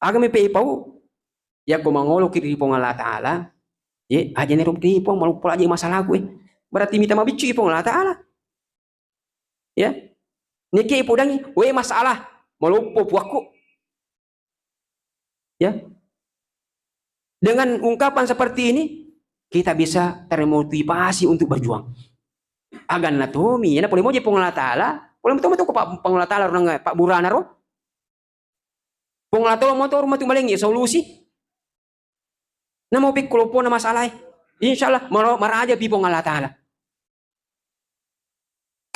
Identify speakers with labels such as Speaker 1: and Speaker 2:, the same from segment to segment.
Speaker 1: Agame pe ipau ya ko mangolo kiri pong Allah Ta'ala, ye aja ne rom kiri pong malu pola aja masalah gue. Berarti minta mabicu pong Allah Ta'ala. Ya, niki ipo dangi, we masalah malupo puaku. Ya, dengan ungkapan seperti ini kita bisa termotivasi untuk berjuang. Agan na tomi, ya boleh mo je pong Allah Ta'ala, boleh mo to Pak pong Allah Ta'ala orang Pak Burana ro. Pong Allah Ta'ala mo to rumah tu malengi solusi. Na mau pik kulopo na masalah. Insyaallah maraja pi pong Allah Ta'ala.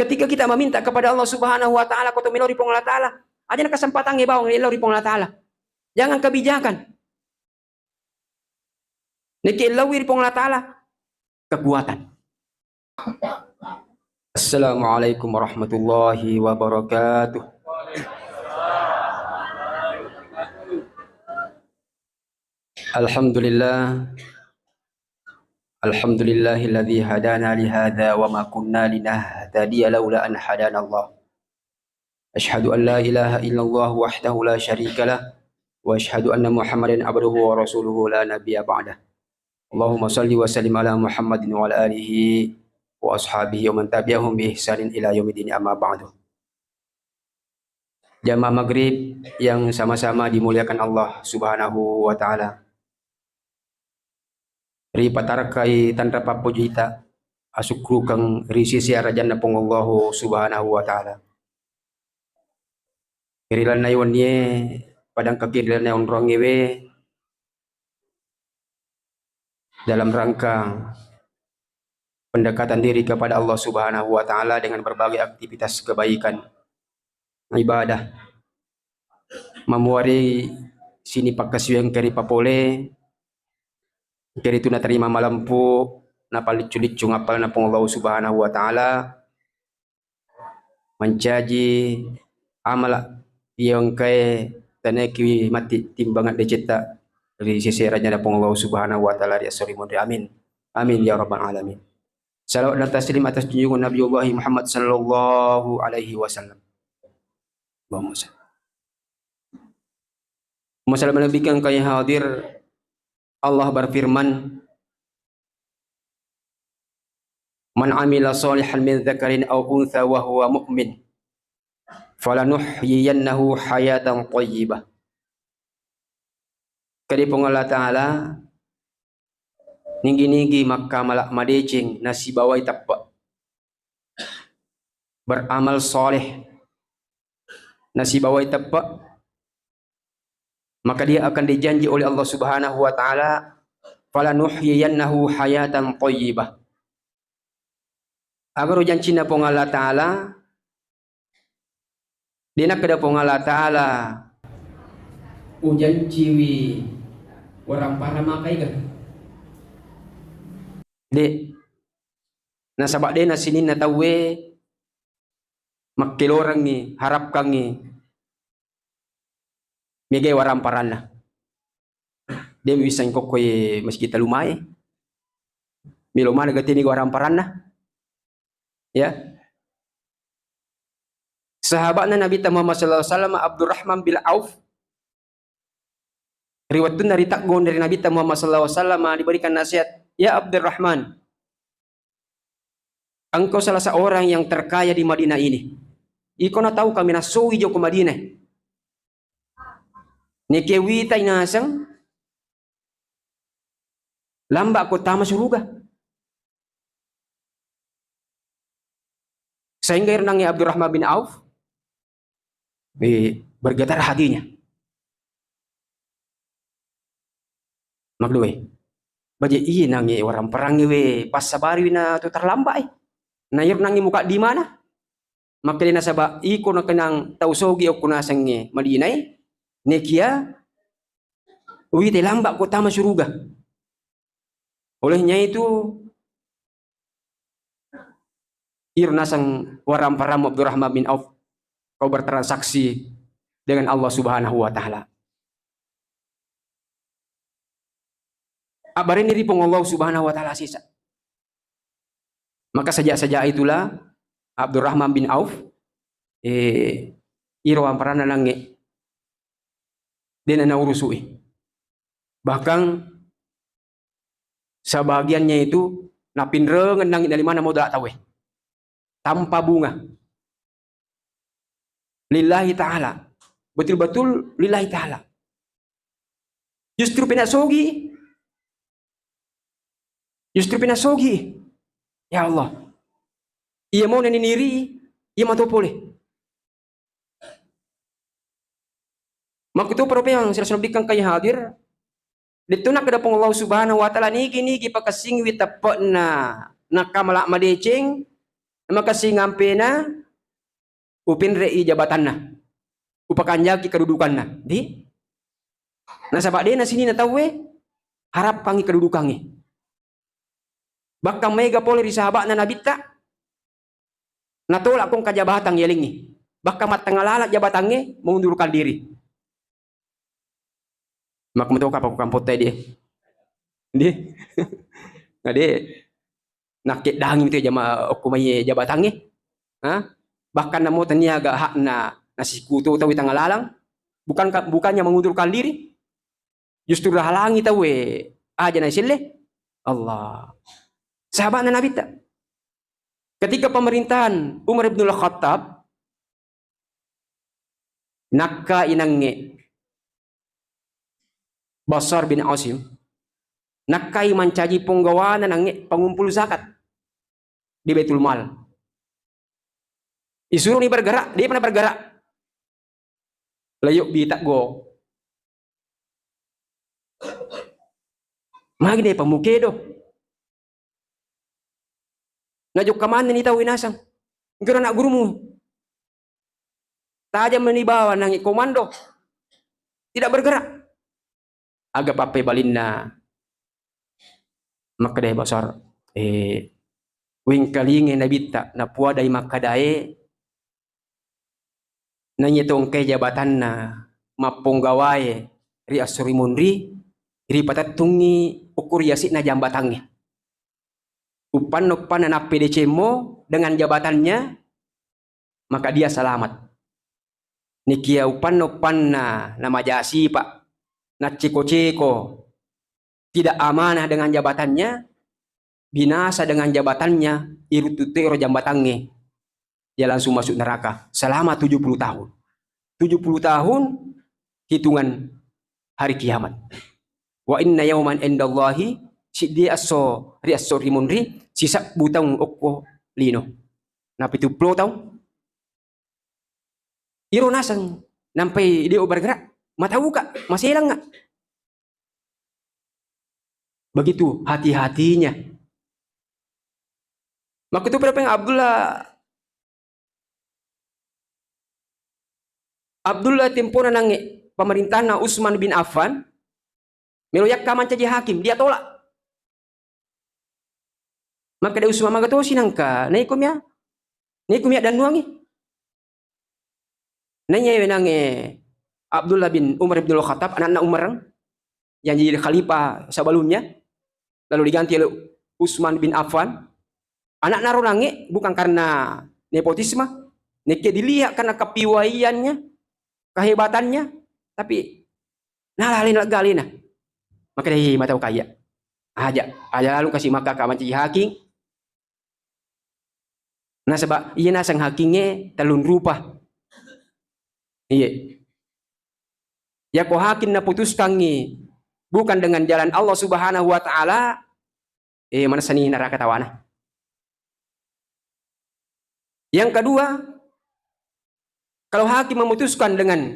Speaker 1: Ketika kita meminta kepada Allah Subhanahu wa taala koto melori pong Allah Ta'ala, aja kesempatan ngebawang melori pong Allah Ta'ala. Jangan kebijakan. Niki lawir pong Allah Ta'ala kekuatan. Assalamualaikum warahmatullahi wabarakatuh. Alhamdulillah. Alhamdulillahilladzi hadana li hadza wa ma kunna linahtadiya laula an hadana Allah. Asyhadu an la ilaha illallah wahdahu la syarika lah wa asyhadu anna Muhammadan abduhu wa rasuluhu la nabiyya ba'dah. Allahumma shalli wa sallim ala Muhammadin wa ala alihi wa ashabihi wa man tabi'ahum bi ihsanin ila yaumiddin, amma ba'du. Jamaah maghrib yang sama-sama dimuliakan Allah Subhanahu wa taala. Ri patarkai tanra papujita asukru kang risi siarajan na pong Allah Subhanahu wa taala. Kirilan na yun ye padang kakirilan na yun rongewe dalam rangka pendekatan diri kepada Allah Subhanahu wa taala dengan berbagai aktivitas kebaikan, ibadah, memuari sini pakasuyang keri papole, keri tu na terima malampu, na palicu-licu ngapal na pong Allah Subhanahu wa taala, mencaji amal yang kay taneki mati timbangan deceta dari sisi raja na pong Allah Subhanahu wa taala di asori mudri. Amin. Amin ya rabbal alamin. Salawat dan taslim atas junjungan Nabi Allah Muhammad sallallahu alaihi wasallam. Allahumma salli. Masalah menabikan kaya hadir, Allah berfirman, man amila salihan min dzakarin aw untha wa huwa mu'min falanuhyiyannahu hayatan thayyibah. Kadi pong Allah Ta'ala ninggi-ninggi maka malak madecing nasi bawai tappa beramal soleh nasi bawai tappa, maka dia akan dijanji oleh Allah Subhanahu wa taala falanuhyiyannahu hayatan thayyibah. Agar janji na pong Allah Ta'ala dina kada pong Allah Ta'ala ujan ciwi orang para makai kan de nasabak de na sinin na tawe makilorang ni harap kang ni migay waram parana de bisan ko koy meski talumay miloma nagatini waram parana. Ya, sahabat Nabi Muhammad sallallahu alaihi wasallam Abdurrahman bin Auf, riwayatun dari takgon dari Nabi Muhammad sallallahu alaihi wasallam diberikan nasihat, ya Abdurrahman, engkau salah seorang yang terkaya di Madinah ini. Iko na tahu kami nasui jo ke Madinah. Nikewi tay nasang lamba ko tama suruga. Sehingga renangnya Abdurrahman bin Auf bergetar hatinya. Magluwe. Baje iya nangi orang perang we pas sabari na tu terlambat. Na yer nangi muka di mana? Makali na saba iko na kanang tausogi o kunasangi Madinah. Nekia wi te lambak ko tama suruga. Olehnya itu irnasang waram param Abdurrahman bin Auf kau bertransaksi dengan Allah Subhanahu wa taala. Abarin diri pong Allah Subhanahu wa taala sisa. Maka sejak itulah Abdurrahman bin Auf iro amparana langi Dia na urusui. Bahkan sebagiannya itu napinrengan nangit dari mana mau dak tahu tanpa bunga. Lillahi ta'ala. Betul-betul lillahi ta'ala. Justru pinasogi. Ya Allah. Ia mau naniniri, ia mau boleh. Maka itu para yang saya lebihkan kaya hadir. Dito na kada pong Allah subhanahu wa ta'ala nigi pakasing witapot na nakamalak madeceng makasing ampe na upin rei jabatan na upakanyagi kedudukan na di nasabak de na sini na tawe harap kangi kedudukannya bakang mega poli di sahabat na nabita natolak kong kajabatan yelingi bakang matangalala jabatannya mengundurkan diri. Maka mentok apa kampot dia ngade nakit dahang itu jama okumay jabatannya bahkan namo taniaga hak na nasikuto tawi tangalalang bukannya mengundurkan diri justru halangi tawe aja na sille Allah sahabat na nabi tak ketika pemerintahan Umar bin Khattab nakka inange Basar bin Asim nakai mancaji penggawanan ng pengumpul zakat di Baitul Mal. Disuruh ni bergerak, dia pernah bergerak. Layuk bitak go. Magi dia pemuke do. Ngajuk kaman ni tahu inasang. Ngkira nak gurumu. Tajam menibawa nang komando. Tidak bergerak. Agak pape balinna makadai basar wing kalinge nabita na puadai makadae nanyetong kay jabatan na maponggawae ri asurimunri ri patatungi ukur yasi na jambatangnya upan na PDC mo dengan jabatannya maka dia selamat nikia upan na nama jasi pak na ciko-ciko tidak amanah dengan jabatannya binasa dengan jabatannya irututero jambatannya dia langsung masuk neraka selama 70 tahun 70 tahun hitungan hari kiamat wa inna yauman indallahi siddi aso rimunri sisa butang okko lino napi tu plo tau iro nasang nampai dia bergerak mata buka, masih hilang nggak? Begitu hati-hatinya. Maka itu berapa yang Abdullah tempona nange pemerintahan Utsman bin Affan meloyak kaman jadi hakim, dia tolak. Maka dia Utsman magato sinangka, naikumya dan nuangi. Nanya nange Abdullah bin Umar bin Khattab, anak-anak Umar yang jadi khalifah sebelumnya, lalu diganti oleh Utsman bin Affan. Anak naronange bukan karena nepotisme, neke dilihat karena kepiwaiannya, kehebatannya, tapi nalalin galina. Maka dia mata kaya. Aja lalu kasih maka kaman jadi hakim. Nah sebab iya nasang hakingnya telun rupa. Iya. Ya ko hakim na putuskan ni bukan dengan jalan Allah Subhanahu wa taala mana sani neraka tawana. Yang kedua, kalau hakim memutuskan dengan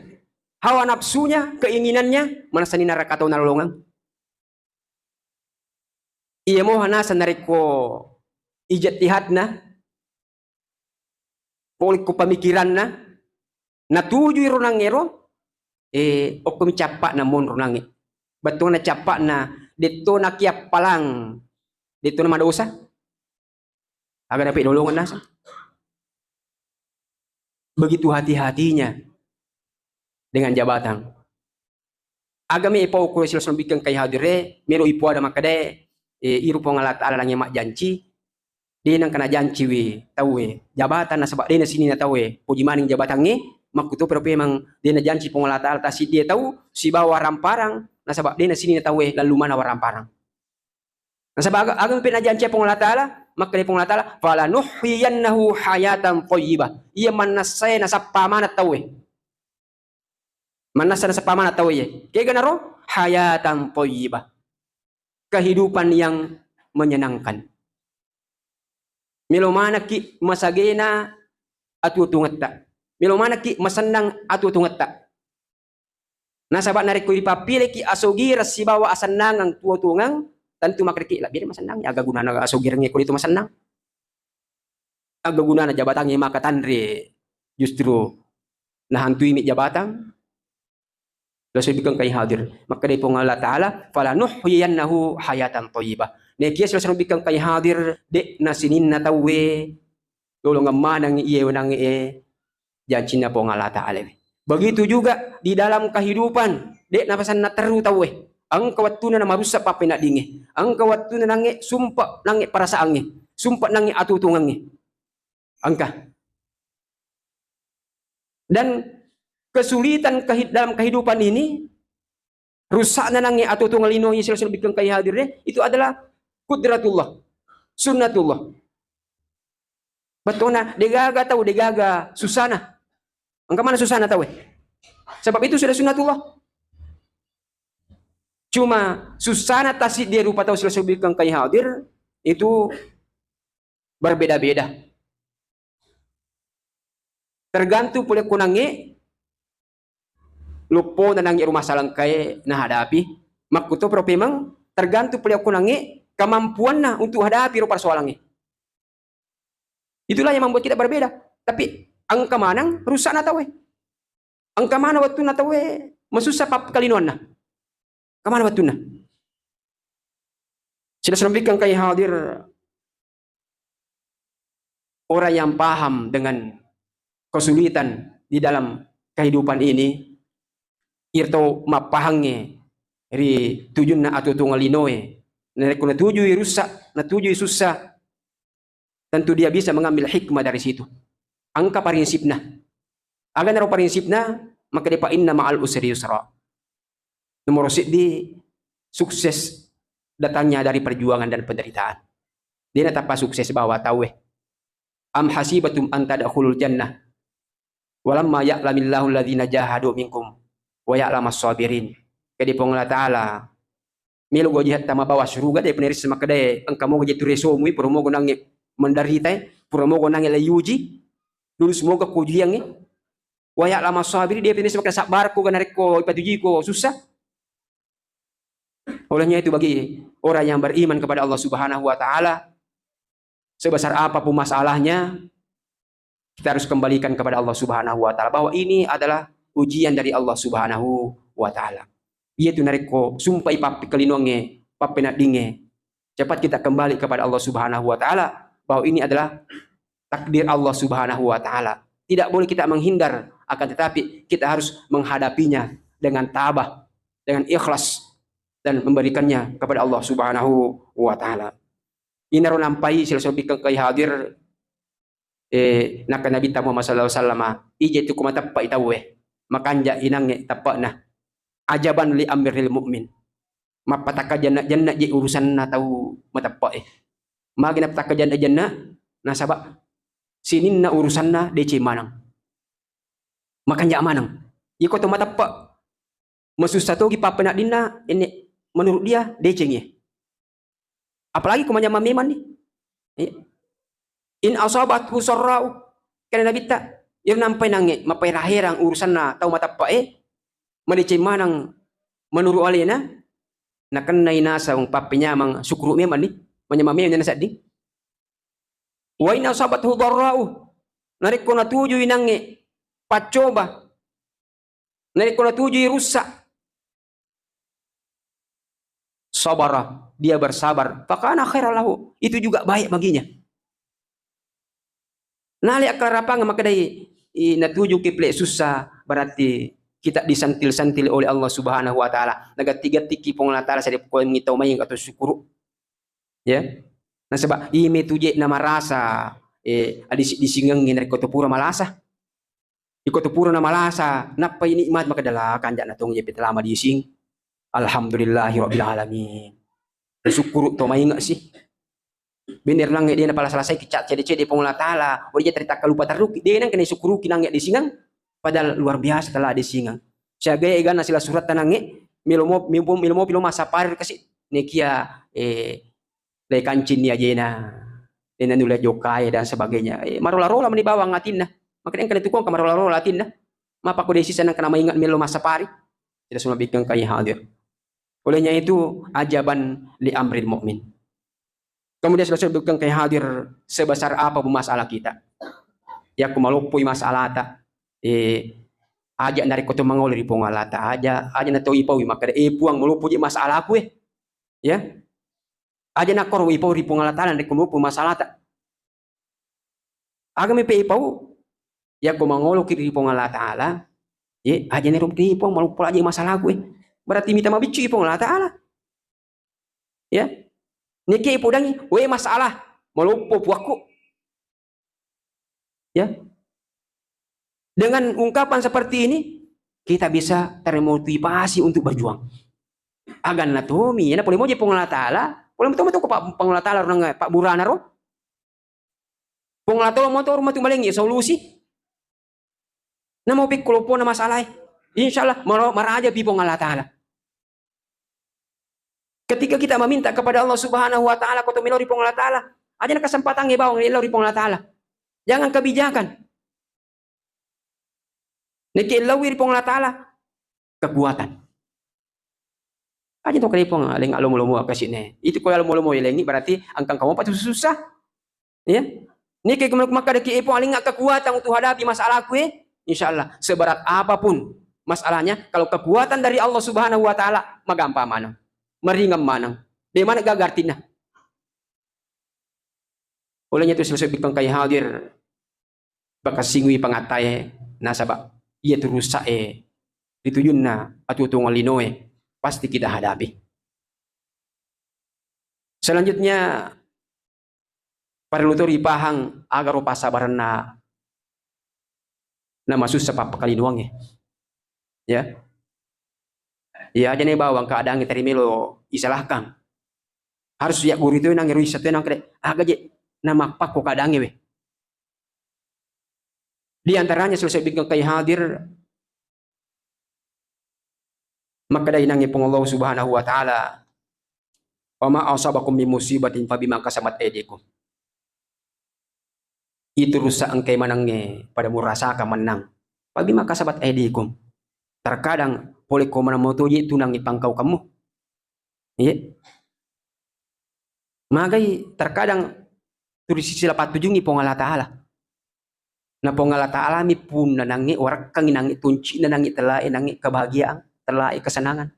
Speaker 1: hawa nafsunya, keinginannya, mana sani neraka tawana lolongan. Iya mo hanasan nariko ijtihadna polik ko pamikiranna natuju ironang ero okum capak na mon runangi betul na capak na dito na kiap palang dito na madosa agar dapat dolongan nasa begitu hati-hatinya dengan jabatan agami ipau ko sila bikin kay hadire mero ipo ada makade iru pongalat ala lang mak janci di nang kana janci we tawe jabatan na sabak di na sini na tawe puji maning jabatan ni makuto pero memang dia na janji pong Allah Ta'ala si dia tahu si bawa ramparang nasabab dia na sini na tahu lalu mana waramparang nasabab agam pinajanji pong Allah Ta'ala maka dia pong Allah Ta'ala fala nuhyiyannahu hayatan thayyibah ia manasay na sa pamana tahu manasa na sa pamana tahu kaya ganaro hayatan thayyibah kehidupan yang menyenangkan milomana ki masagena atutungat ta milomana ki masanang atutungat ta nasabak narik ko ipapili ki asogir si bawa asanang ang tuotungang tentu makriki lah biar masanang aga guna na asogir ngi ko dito masanang aga guna na jabatan ngi maka tandre justru nahantui mi jabatan laso bikang kay hadir maka day pong Allah Ta'ala fala nuhyiyannahu hayatan thayyibah ne kias laso bikang kay hadir de na sinin na tawe lolo ngamanang iye nang janji na pong Allah Ta'ala begitu juga di dalam kehidupan dek napasan na teru tawe ang kawatuna na marusak pa pinadingi ang kawatuna nangi sumpa nangi para sa angi sumpa nangi atutungangi angka dan kesulitan dalam kehidupan ini rusak na nangi atutungan lino yang sila bikang kay hadir itu adalah kudratullah sunnatullah betona degaga tahu degaga susana angka mana susana tahu sebab itu sudah sunnatullah cuma susana tasik dia rupa tahu sila bikang kay hadir itu berbeda-beda tergantung pula kunangi lupo na nangi rumah salang kay na hadapi makuto pero memang tergantung pula kunangi kemampuan na untuk hadapi rupa persoalannya itulah yang membuat kita berbeda tapi angka manang rusak na tawe angka mana waktu na tawe masusah pap kalinuan na kamana waktu na sila sampaikan kay hadir orang yang paham dengan kesulitan di dalam kehidupan ini irto mapahange ri tujun na atutungal linoe na kung natujui rusak natujui susah tentu dia bisa mengambil hikmah dari situ angka prinsip na agan naro prinsip na maka di pa inna ma'al usri yusra nomor di sukses datangnya dari perjuangan dan penderitaan dia natapa sukses bawa tawe am hasibatum an tadkhulul jannah walamma ya'lamillahu alladhina jahadu minkum wa ya'lamas sabirin kadi pong Allah Ta'ala milo go jihat tama bawa surga de peneris makade engka mo go reso mu puro mo go nangi menderita puro mo go nangi layuji dulu semoga ko jiangi wa ya'lamas sabirin dia peneris makade sabar ko ganarik ko ipatuji ko susah olehnya itu bagi orang yang beriman kepada Allah Subhanahu wa Ta'ala sebesar apapun masalahnya kita harus kembalikan kepada Allah Subhanahu wa Ta'ala bahwa ini adalah ujian dari Allah Subhanahu wa Ta'ala. Ia tu nariko sumpah ipapi kelinonge, papena dinge. Cepat kita kembali kepada Allah Subhanahu wa Ta'ala bahwa ini adalah takdir Allah Subhanahu wa Ta'ala. Tidak boleh kita menghindar, akan tetapi kita harus menghadapinya dengan tabah, dengan ikhlas dan memberikannya kepada Allah Subhanahu wa Ta'ala. Inaro nampai sila bikang kay hadir naka Nabi Muhammad sallallahu alaihi wasallam ije tu kumatappa itawe makanja inang tappa na ajaban li amril mukmin mapataka janna je urusan na tahu matappa maginap taka janna nasaba sinin na urusan na dece manang makanja manang iko to matappa masusah to gi papena dinna ini menurut dia decengnya apalagi kumanya mameman nih in asabathu sarra'u kana Nabi ta yang nampai nange mapai rahirang urusan na tau matappa malice manang menuru alena nakan nasa ung papinya mang sukru meman ni manyamame na sadi wa in asabathu darra'u narik ko natuju inange pacoba narik ko natuju rusak sabara dia bersabar fakana khairalahu itu juga baik baginya nali akarapang makadai natuju kiple susah berarti kita disantil-santil oleh Allah Subhanahu wa Ta'ala nagatiga tiki pong Allah Ta'ala sa ko ngitaw mayeng atau syukuru ya na sebab ime tuje na marasa adis disingangin dari ko pura malasa Iko tu pura na malasa, napa ini nikmat makadala kanja na tong jepit lama dising. Alhamdulillahi rabbil alamin. Bersyukur to maingat sih. Bener nang dia na pala selesai kicat cede-cede pong latala. Ori dia terita kalupa teruk. Dia nang kena syukuru kinang di singang. Padahal luar biasa telah di singang. Saya gaya egan nasila surat tanange milomo pilo masa parir kasih nekia le kancin ni ajena. Dan nula jokai dan sebagainya. Marola-rola meni bawang ngatin na. Makanya kena tukang kamarola-rola latin na. Mapa ko desi sana kena maingat milo masa pari. Tidak semua bikin kaya hadir. Olehnya itu ajaban li amril mukmin. Kemudian selesai bukan kayak hadir sebesar apa pun masalah kita. Ya kumalupui masalah ta. Aja dari koto mangol di pongalata aja na to ipawi maka puang melupui masalah aku ya. Aja na kor ipau di pongalata dan kumulupui masalah ta. Aga me pe ipau ya kumangolo kiri di pongalata ala. Ya aja na rupi ipau melupui aja masalah aku Berarti minta mabicu pongalata ala. Ya. Niki ipudangi, we masalah melupo puaku. Ya. Dengan ungkapan seperti ini, kita bisa termotivasi untuk berjuang. Agan na tomi, ya, boleh mo je pengelatala, boleh mo to Pak pengelatala orang Pak Burana ro. Pengelatala mo to rumah tu malengi solusi. Na mau pikulopo na masalah. Insyaallah maraja pi pengelatala. Ketika kita meminta kepada Allah Subhanahu wa taala koto milo ri pong taala, aja na kesempatan nge bawang ilo ri pong taala. Jangan kebijakan. Neki ilawi ri pong taala kekuatan. Aja to kali pong aling alomo-lomo kasih ne. Itu ko alomo-lomo ilengi berarti angkang kamu patu susah. Ya. Niki maka deki pong aling kekuatan untuk hadapi masalah ku insyaallah seberat apapun masalahnya kalau kekuatan dari Allah Subhanahu wa taala magampang mana. Meringam manang. Di mana gagartin na. Olehnya itu selesai bikang kaya hadir. Baka singwi pangatay. Nasaba. Iya terusa dituyun na. Atutungan linoe. Pasti kita hadapi. Selanjutnya. Parlutur ipahang. Agar upasabaran na. Na masus sa papakalinuang Ya. Ya aja nih bawang keadaan kita melo isalahkan. Harus ya guru itu nang ngeruis satu nang kre aga je nama pak kok keadaan we. Di antaranya selesai bikin kayak hadir maka dari nang pong Allah Subhanahu wa taala. Wa ma asabakum min musibatin fa bima kasabat aydikum. Itu rusak engkai manange pada murasakan menang. Fa bima kasabat aydikum. Terkadang boleh kau mana moto itu nang ipangkau kamu. Iya. Magai terkadang tulis sila patujungi pongala taala. Na pongala taala mi pun nanangi warak kang nangi tunci nanangi telai nangi kebahagiaan, telai kesenangan.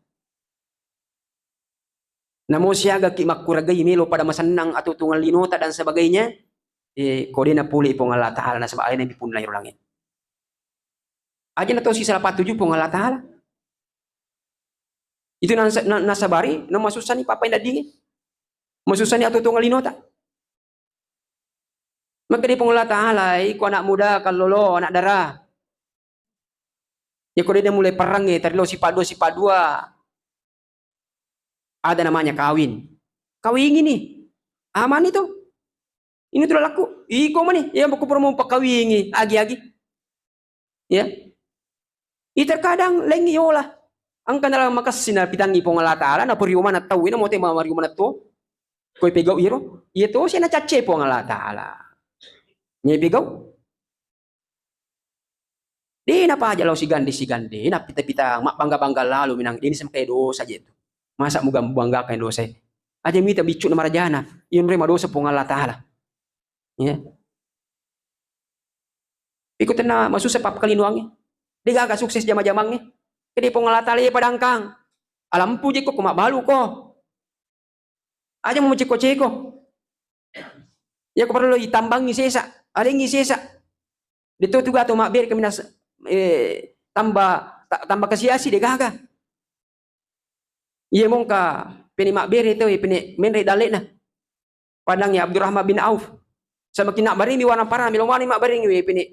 Speaker 1: Namo siaga ki makuragai melo pada masenang atau tungal linota dan sebagainya. Kode na puli pongala taala na sabay na mi pun layo langit. Aja na to si sila patuju pongala taala. Itu nasabari, no masusani papay na dingin. Masusani atau tunggal linota. Maka di pengulata halay, ko anak muda, kalolo, anak darah. Ya kalau dia mulai perang terlalu si padua. Ada namanya kawin. Kawin ini, aman itu. Ini tuh laku. Iko mana? Ya aku perlu mau pakawin agi-agi. Ya. Terkadang lengi yola. Ang kanalang makas sinapitan ni pongala taala na puriuma na tawi na mote mamariuma na to. Koy pegaw iro. Ito siya na chache pongala taala. Nye pegaw. Di na pa jalaw si gandi. Na pita-pita mak bangga-bangga lalu minang ini sama kayak dosa aja itu. Masa mo bangga kayak dosa. Aja mita bicu na marajana. Yun rin madosa pongala taala. Ya. Ikutan na masusa papakalinuangnya. Di gaga sukses jama-jamangnya. Jadi pengelatali padangkang. Alam puji ko kumabalu ko. Aja mo ceko-ceko. Ya ko perlu itambang ni sesa. Ada yang sesa. Dito juga to makbir kami nas tambah kasiasi de gaga. Iya mong ka pini makbir itu pini menre dalik na. Padang ya Abdurrahman bin Auf. Sama kina bari mi wana para mi lomani makbari ngi pini.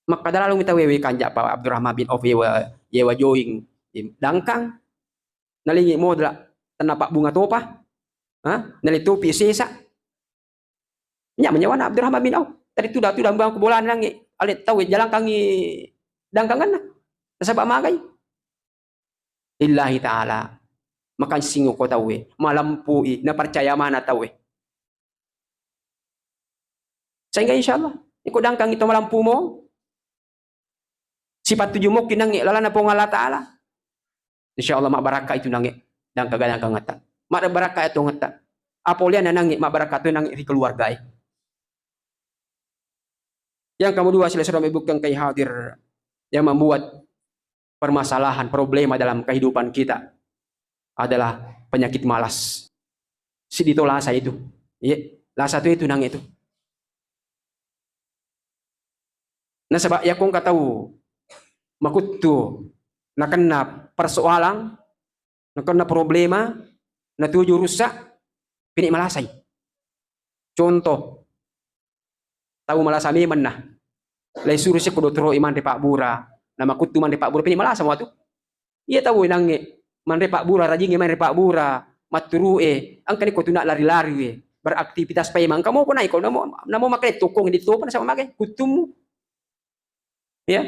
Speaker 1: Maka dalam kita wewe kanja pa Abdurrahman bin Auf yewa joing dangkang nalingi modla tanapak bunga topa nalitopi sesa nya menyawana Abdurrahman bin Auf tadi tu bang kebolan nangi alit tahu jalan kangi dangkangan na nasaba magay illahi ta'ala maka singo ko tawe malampui na percaya mana tawe sehingga insyaallah iko dangkang itu malampu mo sifat tujuh mo kinangi lala na po ng Allah Ta'ala insyaallah mak baraka itu nangi dangkagan ngata mak baraka itu ngata apolian na nangi mak baraka itu nangi di keluarga yang kedua sila bukan kay hadir yang membuat permasalahan problema dalam kehidupan kita adalah penyakit malas si dito lasa itu ya lasa itu nang itu na sabab ya kung kataw makutto nakana persoalan nakana problema na tuju rusak pini malasay contoh tahu malasami man na lay suru si kudotro iman de Pak Bura na makutto man de Pak Bura pini malasa mo ato iya tahu nangi man de Pak Bura rajingi man de Pak Bura maturue ang kani ko tuna lari-lari beraktivitas pa imang kamu ko na ikaw namo makai tukong dito pa na sa makai kutum ya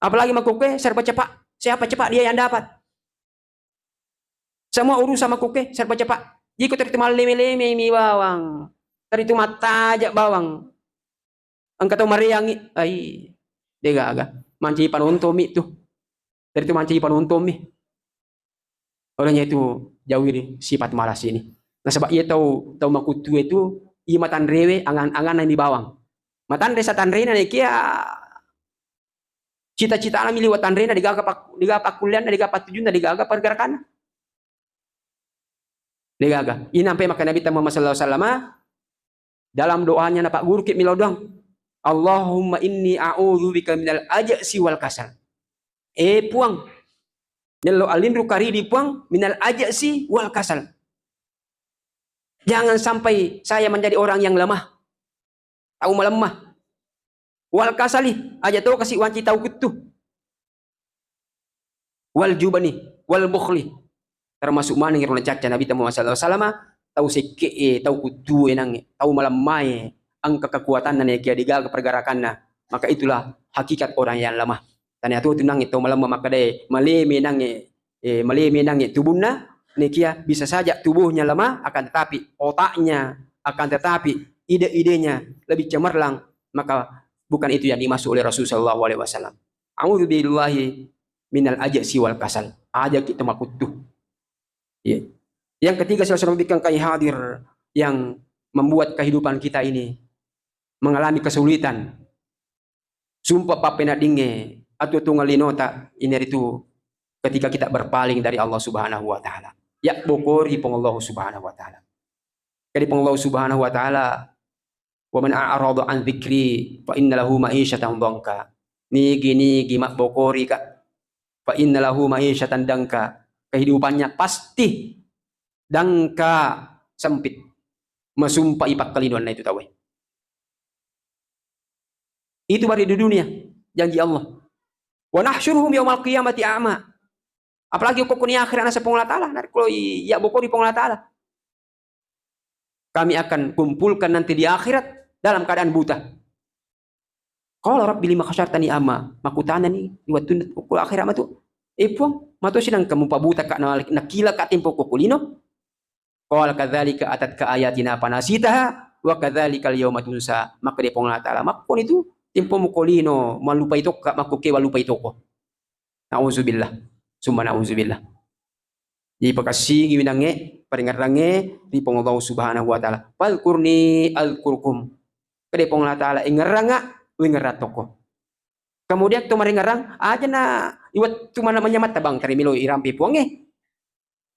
Speaker 1: apalagi makuke serba cepat siapa cepat dia yang dapat semua urusan makuke serba cepat jika terima leme-leme mi bawang terima mata aja bawang ang kataw mariangi ay dega aga manci panuntom itu dari itu manci panuntom mi olehnya itu jauh ini sifat malas ini nah sebab ia tahu makutu itu ia matan rewe angan-angan yang di bawang matan desa tanrena kia cita-cita alam liwat tanrena digaga kuliah digaga tujuan digaga pergerakan digaga ini sampai maka Nabi Muhammad sallallahu alaihi wasallam dalam doanya na Pak Guru kit milodang Allahumma inni a'udzubika minal ajzi wal kasal puang nelo alindru karidi puang minal ajzi wal kasal jangan sampai saya menjadi orang yang lemah tahu melemah wal kasali aja tahu kasih wanci tahu kutu wal jubani wal bukhli termasuk mana yang caca Nabi Muhammad sallallahu alaihi wasallam tahu seke tahu kutu enang tahu melemah angka kekuatan dan dia digaga pergerakannya maka itulah hakikat orang yang lemah dan itu tunang itu melemah maka dia meleme nang tubuhnya nekia bisa saja tubuhnya lemah akan tetapi otaknya akan tetapi ide-idenya lebih cemerlang maka bukan itu yang dimaksud oleh Rasulullah sallallahu alaihi wasallam a'udzubillahi minal ajzi wal kasal aja kita makutuh ya. Yang ketiga saya berikan kai hadir yang membuat kehidupan kita ini mengalami kesulitan sumpah papena dinge atau tungalinota ini itu ketika kita berpaling dari Allah Subhanahu wa taala ya bokori pong Allah Subhanahu wa taala kadi pong Allah Subhanahu wa taala wa man a'rada an dzikri fa inna lahu ma'isyatan dhanka nigi mak bokori ka fa inna lahu ma'isyatan dhanka kehidupannya pasti dangka sempit masumpah ipak kalinuan itu tahu itu baru di dunia janji Allah wa nahsyuruhum yaumal qiyamati a'ma apalagi kok ni akhirat nasa pong taala kalau ya bokor di pong taala kami akan kumpulkan nanti di akhirat dalam keadaan buta kalau rabbi lima khasyartani amma makutana ni liwatun ko akhirat matu puang matu sidang kamu pabuta ka nakila ka tempo ko kulino qala kadzalika atatka ayatina panasitaha wa kadzalikal yauma tunsa maka di pong taala makon itu tempo mo kolino malupa ito ka makuke walupa ito ko nauzubillah summa nauzubillah di pakasigi winange paringarange di pong Allah Subhanahu wa taala falkurni alkurkum kade pong taala ingaranga wingarat ko kemudian tu maringarang aja na iwat tu mana menyamat tabang tarimilo irampi puange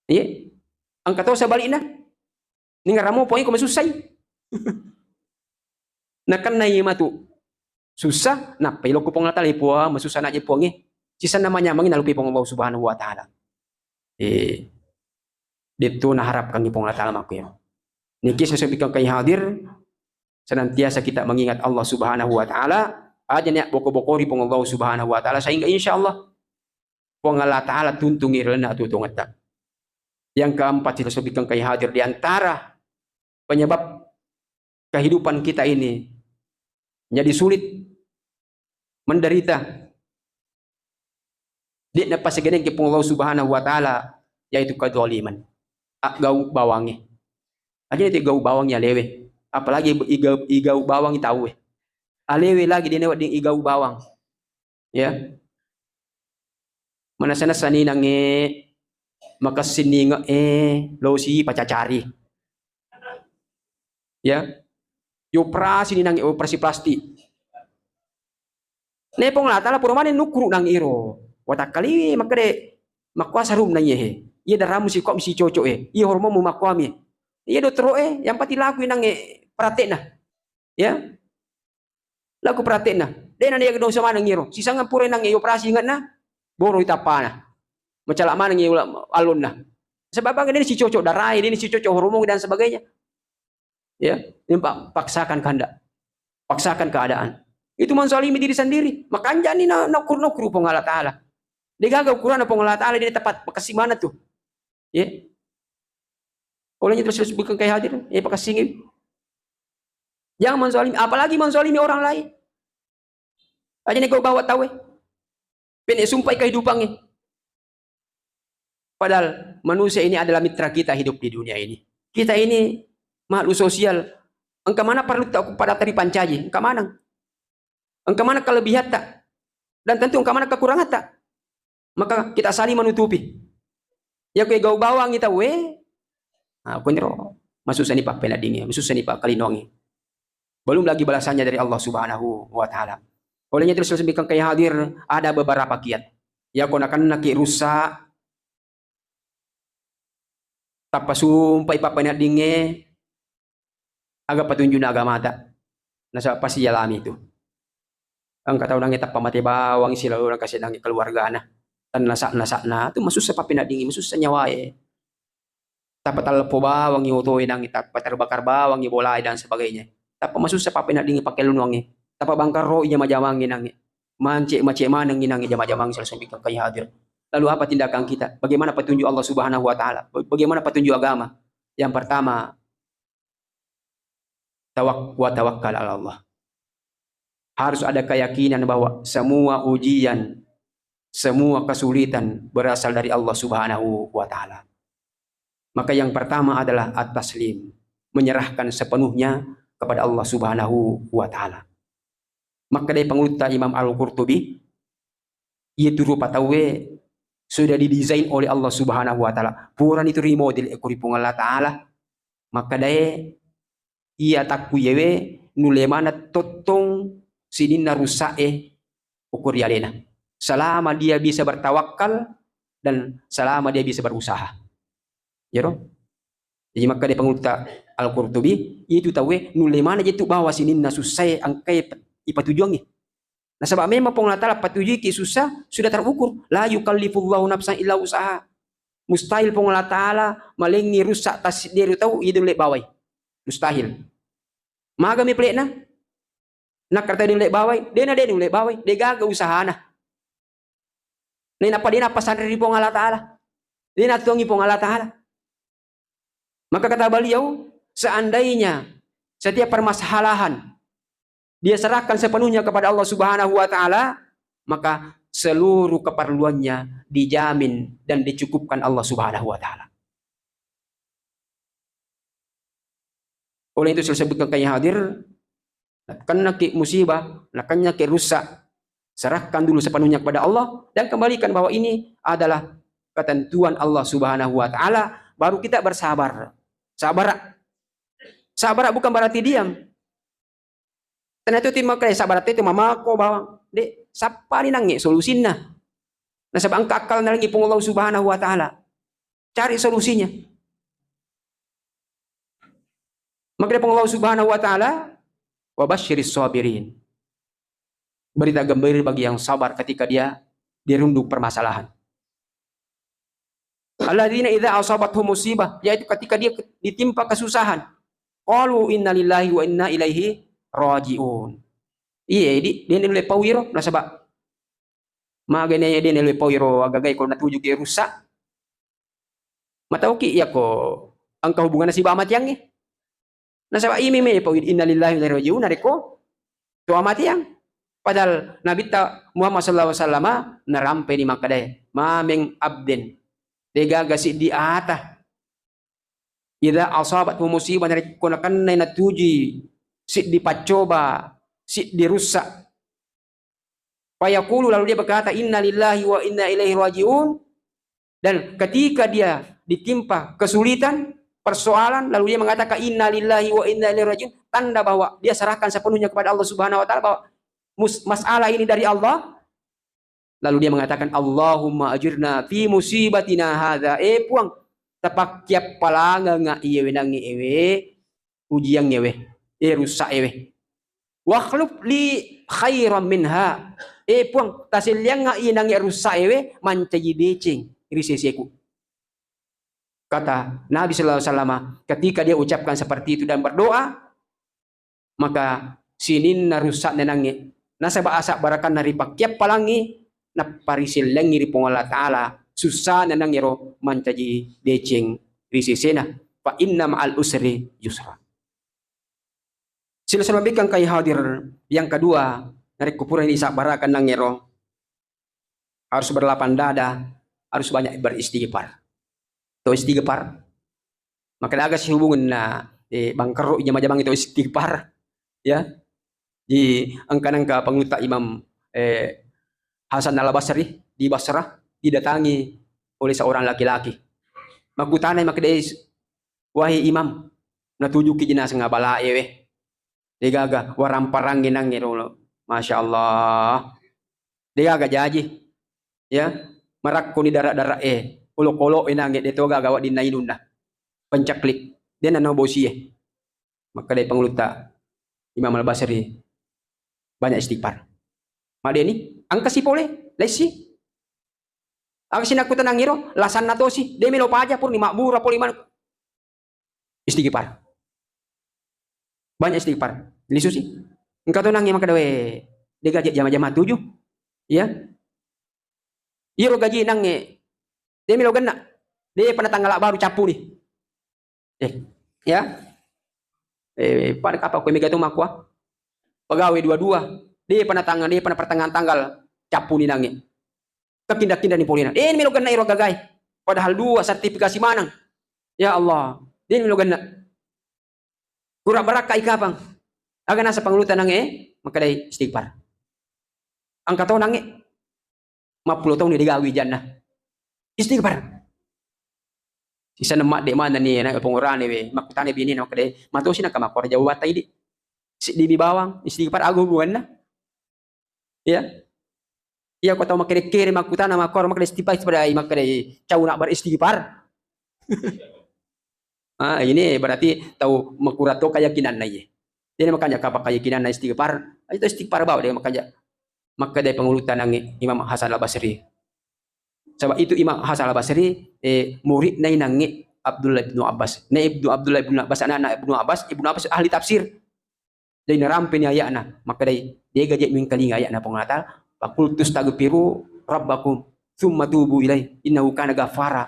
Speaker 1: iya ang kataw sa bali na ningaramo puange ko masusay nakan na yimatu susah nah pailog ko pong natali po masusah na po ngi sisa namanya mangin nalupi pong Allah Subhanahu wa taala dito naharap kang pong natala makuya niki sesuai kay hadir senantiasa kita mengingat Allah Subhanahu wa taala Aja niya boko-bokori pong Allah Subhanahu wa taala sehingga insyaallah pong Allah taala tuntungi rena tutungat tak. Yang keempat kita sebutkan kay hadir di antara penyebab kehidupan kita ini jadi sulit, menderita. Di napasiganin kay pong Allah Subhanahu wa taala yaitu kadzaliman. Gau bawangi. Aja itu gau bawangnya lewe. Apalagi igau bawang tahu. Alewe lagi dia ding igau bawang. Ya. Mana sana sani nange makasini nga losi pacacari. Ya. Yo operasi ni nange operasi plastik. Nepong latala puro manin nukru nang iro. Watak kali makade makuasa rum na yehe. Iya daramu si kok misi cocok iya hormon mu makwami. Iya dokter yang pati laku nang pratek na. Ya. Lagu pratek na. Dena dia kedong sama nang iro. Sisang pure nang operasi ingat na. Boro itapa na. Macalak mana ngi alun na. Sebab apa ini si cocok darai, ini si cocok hormon dan sebagainya. Ya, ini paksakan kehendak. Paksakan keadaan. Itu menzalimi diri sendiri. Makanya ini nokur-nokur pong Allah Ta'ala. Dia gagal ukuran pong Allah Ta'ala dia tepat pakasih mana tuh. Ya. Olehnya terus bukan kayak hadir, ya pakasih. Jangan menzalimi, apalagi menzalimi orang lain. Aja nih kau bawa tahu penek sumpai kehidupannya. Padahal manusia ini adalah mitra kita hidup di dunia ini. Kita ini makhluk sosial. Engkau mana perlu tak pada tari pancaji? Engkau mana? Engkau mana kelebihan tak? Dan tentu engkau mana kekurangan tak? Maka kita saling menutupi. Ya kau gau bawang kita aku nero masuk sini pak peladingnya, masuk sini pak kalinongi. Belum lagi balasannya dari Allah Subhanahu wa taala. Olehnya terus lebihkan kayak hadir ada beberapa kiat. Ya kau akan nak rusak tapa sumpah ipa peladingnya agak petunjuk agama tak. Nasa pasti alami itu. Ang kataw nang itap pamati bawang sila orang kasih nang keluarga na. Tan nasak na itu masuk sa papinadingi, masuk sa nyawae. Tapatal po bawang iutoy nang itap paterbakar bawang ibolay dan sebagainya. Tapa masuk sa papinadingi pakelunwangi. Tapa bangkar ro iya majawangi nang mancik manang inang iya majawang sila sumbikang kay hadir. Lalu apa tindakan kita? Bagaimana petunjuk Allah Subhanahu wa taala? Bagaimana petunjuk agama? Yang pertama, tawakkal ala Allah. Harus ada keyakinan bahwa semua ujian, semua kesulitan berasal dari Allah Subhanahu wa taala. Maka yang pertama adalah at-taslim, menyerahkan sepenuhnya kepada Allah Subhanahu wa taala. Maka dari pengurutan Imam Al-Qurtubi, itu rupa tawe sudah didesain oleh Allah Subhanahu wa taala. Puran itu remodel ekuripung Allah taala. Maka dari ia takku yewe nulemana totong sidin narusae ukur yalena. Selama dia bisa bertawakal dan selama dia bisa berusaha. Ya roh. Jadi maka dia pengurutan Al-Qurtubi itu tawe nulemana jitu bawa sinin nasusai angkai ipatujuangi. Nah sebab memang pengurutan patujuh ki susah sudah terukur. La yukallifullahu nafsan illa usaha. Mustahil pengurutan taala malengi rusak tas dia tahu itu lek bawai. Mustahil. Maga mi plek na. Nak kata dia lek bawai, dia lek bawai, dia gagal usaha na. Dia napa sandri pong Allah taala. Dia natungi pong Allah taala. Maka kata beliau, seandainya setiap permasalahan dia serahkan sepenuhnya kepada Allah Subhanahu wa taala, maka seluruh keperluannya dijamin dan dicukupkan Allah Subhanahu wa taala. Oleh itu saya sebutkan kayak hadir, kena ke musibah, kena ke rusak, serahkan dulu sepenuhnya kepada Allah dan kembalikan bahwa ini adalah ketentuan Allah Subhanahu wa taala, baru kita bersabar. Sabar bukan berarti diam. Ternyata itu makanya sabar itu mama ko bawang. Dek, sapa ni nangi solusin na. Nah sebab angkakal na lagi pung Allah Subhanahu wa taala. Cari solusinya. Maka pung Allah Subhanahu wa taala wa basyiris sabirin. Berita gembira bagi yang sabar ketika dia dirundung permasalahan. Alladzina idza asabathum musibah, yaitu ketika dia ditimpa kesusahan, qalu innalillahi wa inna ilaihi rajiun. Iya, di nilai pawiro nasaba. Magana di nilai pawiro agagay ko natuju ki rusak. Matauki ya ko ang kahubungan na si bamat yang eh. Nasaba imi me pawid innalillahi wa inna ilaihi rajiun nariko to amat yang. Padahal Nabi ta Muhammad sallallahu alaihi wasallam narampe ni makadaya. Mameng abden. Dega gasi di ata. Ida asabat musibah nariko nakan na natuji sit dipacoba, sit dirusak. Fayaqulu lalu dia berkata innalillahi wa inna ilaihi rajiun, dan ketika dia ditimpa kesulitan, persoalan, lalu dia mengatakan innalillahi wa inna ilaihi rajiun, tanda bahwa dia serahkan sepenuhnya kepada Allah Subhanahu wa taala, bahwa masalah ini dari Allah. Lalu dia mengatakan Allahumma ajirna fi musibatina hadza, puang tapakyap palanga nga iyewe nangi ewe ujian ewe rusak ewe wa khluf li khairan minha, puang tasilyang nga inang rusak ewe mancaji decing riseseku. Kata Nabi sallallahu alaihi wasallam, ketika dia ucapkan seperti itu dan berdoa, maka sinin na rusak nanangi nasa baasa barakan nari pakyap palangi na parisil lang iri pong Allah Ta'ala susah nanangiro mancaji decing risesena fa inna ma'al usri yusra. Sila selabikan kay hadir yang kedua dari kupuran ini sabarakan nangiro harus berlapang dada, harus banyak beristighfar. To istighfar maka agak hubungan na bangkero jama-jamang itu istighfar ya di angka-angka penguta Imam Hasan al-Basri di Basrah didatangi oleh seorang laki-laki. Magkutanay makadais, wahai imam, natuju ki jenazah ngabala ewe. Digaga warang parangin nang ngiro. Masya Allah. Digaga jaji. Ya, marak ko ni dara-dara ulo-kolo inangit dito gagawa din na inunda. Pancaklik. Dia na bosi Maka dari penguluta Imam al-Basri banyak istighfar. Madeni ang kasi pole lesi ang sinakutan ng ngiro lasan na to si de milo paja pur ni makmura pole man istighfar banyak istighfar lisu si engkau to nang yang makadawe de gaji jama-jama 7 ya iro gaji nang de milo ganna de panatanggal baru capu ni ya pada apa ko mega to makwa pegawai dua-dua dia pertengahan tanggal capu ni nangi. Kekinda-kinda ni polina. Ini milogan na iro gagay. Padahal 2 sertifikasi manang. Ya Allah. Ini milogan na. Kurang baraka ikapang. Aga nasa pangulutan nangi maka day istighfar. Ang kataw nangi 50 tahun ni digawi dyan na. Istighfar. Sisa namak de mana ni na pengurani we makutane bini na maka day matosi na kamakor jawa tay di. Di bawang istighfar aguguan na. Ya, iya kau tahu makai kiri makutan nama kor makai istighfar pada makai cau nak beristighfar. Ini berarti tahu makurato keyakinan naya. Jadi makanya kapak keyakinan naya istighfar, itu istighfar bawa dia makanya. Maka dari pengulutan nangi Imam Hasan al-Basri. Sebab itu Imam Hasan al-Basri murid nai nangi Abdullah bin Abbas. Nai Abdullah bin Abbas anak Ibnu Abbas ahli tafsir. Jadi narampe ni ayatna maka dari dia gajak mingkaling ayatna pengatal fakultus tagfiru rabbakum thumma tubu ilai innahu kana ghafara.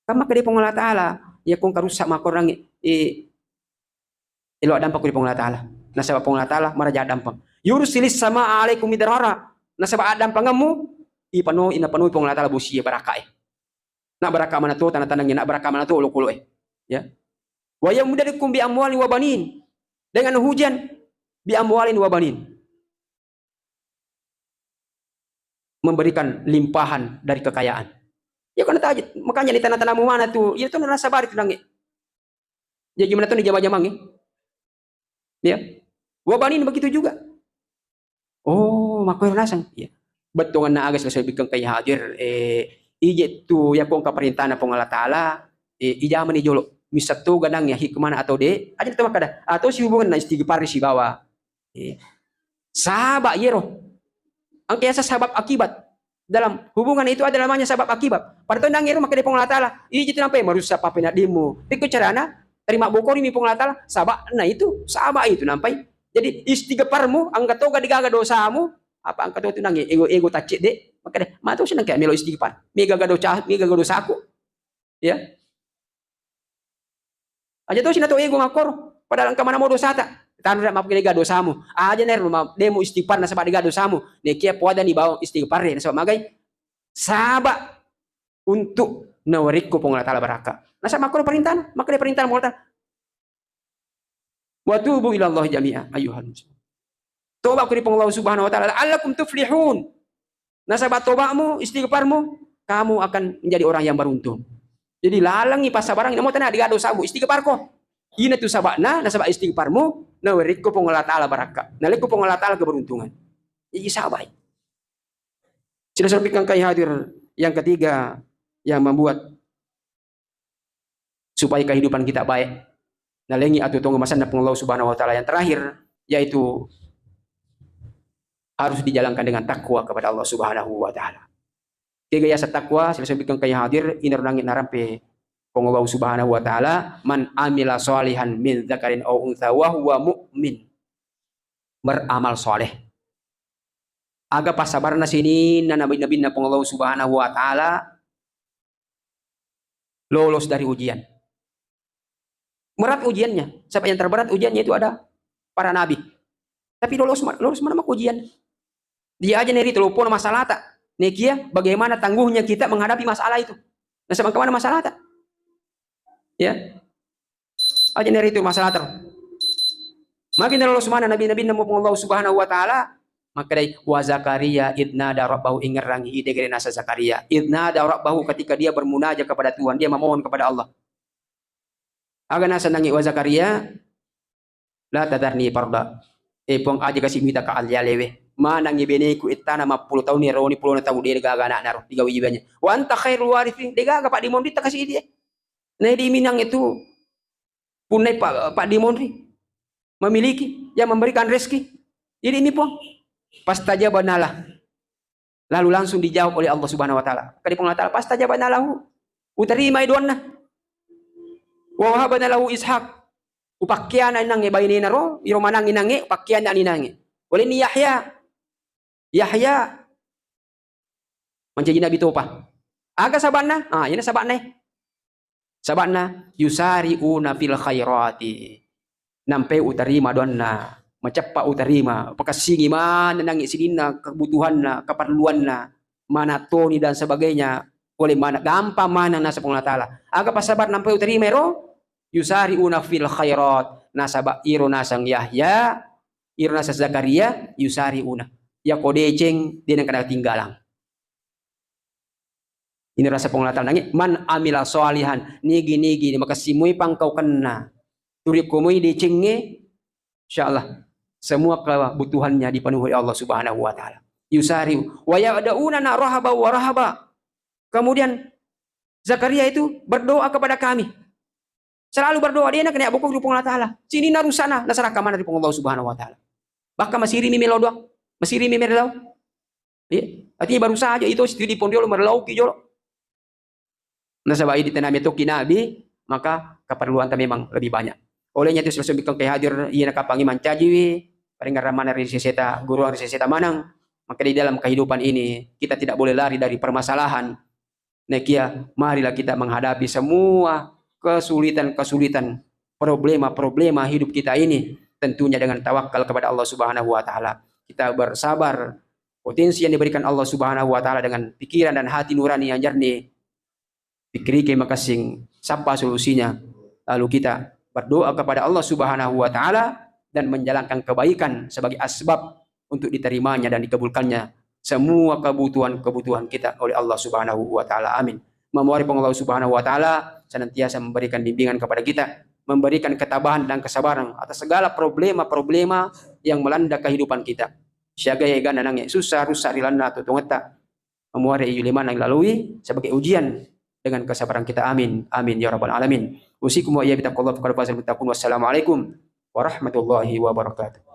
Speaker 1: Kama kade pengolah taala ya kong karusak makorang ilo dampak di pengolah taala. Nasaba pengolah taala maraja dampak. Yursilis sama alaikum midrara. Nasaba adam pangamu ipano ina panu pengolah taala busia baraka Nak baraka mana tu tanah-tanahnya nak baraka mana tu ulo-ulo ya. Wa yamudadikum bi amwali wa banin. Dengan hujan bi amwalin wa banin. Memberikan limpahan dari kekayaan. Ya kan tajid, makanya di tanah-tanahmu mana tuh? Ya tuh rasa bari tuh nangi. Ya gimana tuh di jama-jamang ya. Wa banin begitu juga. Oh, makoy nasang. Ya. Betul na agas selesai bikin kay hadir ije tu ya kong kaperintahan na pong Allah Ta'ala ijaman ni jolo. Misatu ganang ya hikmah atau de aja itu makada atau si hubungan na istighfar si bawa sabak yero ang kaya sa sabab akibat dalam hubungan itu ada namanya sabab akibat pada tu nang yero makada pong Allah Ta'ala ije tu nampai marusa papena demo ikut carana terima bokor ini pong Allah Ta'ala sabak nah itu sabak itu nampai Jadi istighfarmu angkat toga digaga dosamu, apa angkat itu nangi ego tacik deh. Maka deh, matu senang kayak melo istighfar. Mega dosaku, ya. Aja tuh sina to ego ngakor, padahal angka mana mau dosa tak. Tanu dak maaf diga dosamu. Aja ner rumah demo istighfar na sabab diga dosamu. Nekia poada ni bawang istighfar na sabab magai sabak untuk nawariku pengolah ta'ala baraka. Nah sama makro perintah, maka dia perintah pengolah ta'ala. Wa tubu ila Allah jami'a ayuhal muslim. Toba kepada Allah Subhanahu wa taala, la'allakum tuflihun. Nasabah tobamu, istighfarmu, kamu akan menjadi orang yang beruntung. Jadi lalangi pas sabarang namo tanah digado sabu istighfar ko. Ina tu sabakna nasabah istighfarmu, na weriko pengolah ta'ala baraka. Naliku pengolah ta'ala keberuntungan. Jadi sabai. Sudah sampaikan kai hadir yang ketiga yang membuat supaya kehidupan kita baik. Nalengi atau tunggu masa Allah Subhanahu wa taala yang terakhir yaitu harus dijalankan dengan takwa kepada Allah Subhanahu wa taala. Kegaya takwa sila sabikan kay hadir inarangin narampe Allah Subhanahu wa taala man amila sholihan min dzakarin aw untha wa huwa mu'min. Beramal soleh. Aga pasabarna sini na nabi-nabi na Allah Subhanahu wa taala lolos dari ujian. Berat ujiannya. Siapa yang terberat ujiannya itu ada para nabi. Tapi lolos mana ujian. Dia aja neri telepon masalah tak. Nekia bagaimana tangguhnya kita menghadapi masalah itu. Nah sama kemana masalah tak? Ya. Aja neri itu masalah tak. Makin lolos mana nabi-nabi namu Allah Subhanahu wa taala. Maka dari wa Zakaria idna rabbahu ingerangi ide nasa Zakaria. Idna rabbahu ketika dia bermunajat kepada Tuhan, dia memohon kepada Allah. Agan nasa nangi wa Zakaria la tadarni parda. Pong aja kasih minta ka alyalewe. Mana ngibene ku itana 50 tahun ni roni 10 tahun dia gaga anak naro tiga wijibannya. Wa anta khairul warithin. Dia gaga Pak Dimondri tak kasih dia. Nah di Minang itu punai Pak Dimondri memiliki yang memberikan rezeki. Jadi ini pun pastajabanalah. Lalu langsung dijawab oleh Allah Subhanahu wa taala. Kadi pun Allah taala pastajabanalahu. Utarima idonna. Wa wahabana lahu Ishaq. Upakyan nange bayini naro, iro manangi nange, upakyan ani nange. Oleh ni Yahya. Yahya menjadi nabi topa. Aga sabana, yana sabana. Sabana yusari'una fil khairati. Nampe utarima donna, macepa utarima, pakasingi mana nangi sidina kebutuhanna, keperluanna, mana toni dan sebagainya. Oleh mana gampang mana nasa pengolah ta'ala. Aga pasabar nampe utarima ro yusari'una fil khairat. Nasaba iro nasang Yahya, iro nasa Zakaria yusari'una. Ya kodeceng dia yang kena tinggalang. Ini rasa penglihatan nangis. Man amila solihan nigi maka simui pangkau kena. Turi komui decenge, insyaallah semua kebutuhannya dipenuhi Allah Subhanahu wa taala. Yusari wa ya'dauna rahaba wa rahaba. Kemudian Zakaria itu berdoa kepada kami. Selalu berdoa dia nak kena buku di Allah taala. Sini narusana nasara kamana di Allah Subhanahu wa taala. Bahkan masih rimi melodok. Masih rimi merlau. Ya, artinya baru saja itu studi pondiolo merlau ki jolo. Nasabah di tanah metoki nabi, maka keperluan memang lebih banyak. Olehnya itu selesai bikin kehadir ia nakapangi mancaji, paling ramana riseseta guru riseseta manang. Maka di dalam kehidupan ini kita tidak boleh lari dari permasalahan. Nekia, marilah kita menghadapi semua kesulitan-kesulitan, problema-problema hidup kita ini tentunya dengan tawakal kepada Allah Subhanahu wa taala. Kita bersabar, potensi yang diberikan Allah Subhanahu wa taala dengan pikiran dan hati nurani yang jernih. Pikir makasing sapa solusinya. Lalu kita berdoa kepada Allah Subhanahu wa taala dan menjalankan kebaikan sebagai asbab untuk diterimanya dan dikabulkannya semua kebutuhan-kebutuhan kita oleh Allah Subhanahu wa taala. Amin. Memohon Allah Subhanahu wa taala senantiasa memberikan bimbingan kepada kita, memberikan ketabahan dan kesabaran atas segala problema-problema yang melanda kehidupan kita. Siaga ya nanang susah rusak rilana atau tungeta. Memohon iuliman yang lalui sebagai ujian dengan kesabaran kita. Amin. Amin ya rabbal alamin. Usikum wa iyyakum bittaqwallahi faqad fazal muttaqun. Wassalamualaikum warahmatullahi wabarakatuh.